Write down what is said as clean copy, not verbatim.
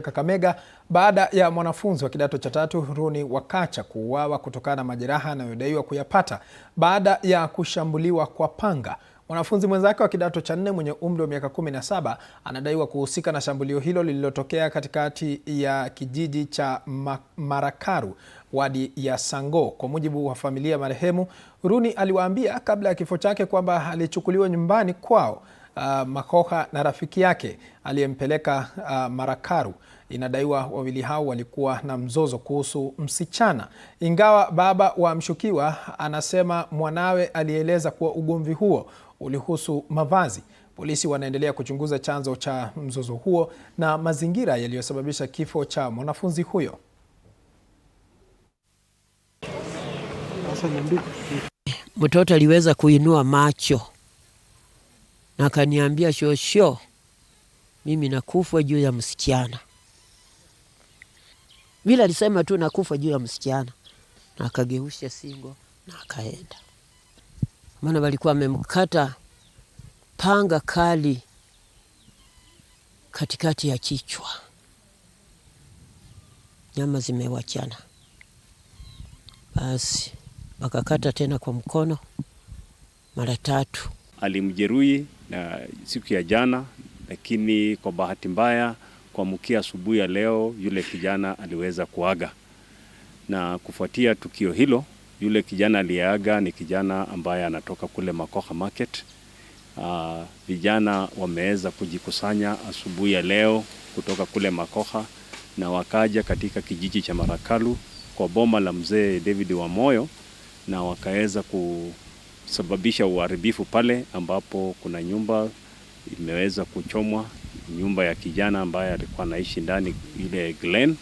Kakamega baada ya mwanafunzi wa kidato cha 3 Runi Wakacha kuuawa kutokana na majeraha anayodaiwa kuyapata baada ya kushambuliwa kwa panga. Mwanafunzi mwenzake wa kidato cha 4 mwenye umri wa miaka 17 anadaiwa kuhusika na shambulio hilo lililotokea katikati ya kijiji cha Marakaru, wadi ya Sango. Kwa mujibu wa familia ya marehemu, Runi aliwaambia kabla ya kifo chake kwamba alichukuliwa nyumbani kwao Makoha na rafiki yake aliyempeleka Marakaru. Inadaiwa wawili hao walikuwa na mzozo kuhusu msichana. Ingawa baba wa mshukiwa anasema mwanawe alieleza kuwa ugomvi huo ulihusu mavazi. Polisi wanaendelea kuchunguza chanzo cha mzozo huo na mazingira yaliyosababisha kifo cha mwanafunzi huyo. Mtoto aliweza kuinua macho na akaniambia, shosho, mimi nakufa juu ya msichana. Vile alisema tu nakufa juu ya msichana, na akageusha singo na akaenda. Maana walikuwa wamemkata panga kali katikati ya kichwa. Nyama zimewachana. Basi wakakata tena kwa mkono mara 3. Alimjeruhi na siku ya jana, lakini kwa bahati mbaya kuamkia asubuhi ya leo yule kijana aliweza kuaga. Na kufuatia tukio hilo, yule kijana aliyeaga ni kijana ambaye anatoka kule Makoha Market. Vijana wameweza kujikusanya asubuhi ya leo kutoka kule Makoha na wakaja katika kijiji cha Marakaru kwa boma la mzee David Wamoyo, na wakaweza kusababisha uharibifu pale ambapo kuna nyumba imeweza kuchomwa, nyumba ya kijana ambaye alikuwa anaishi ndani ile Glen.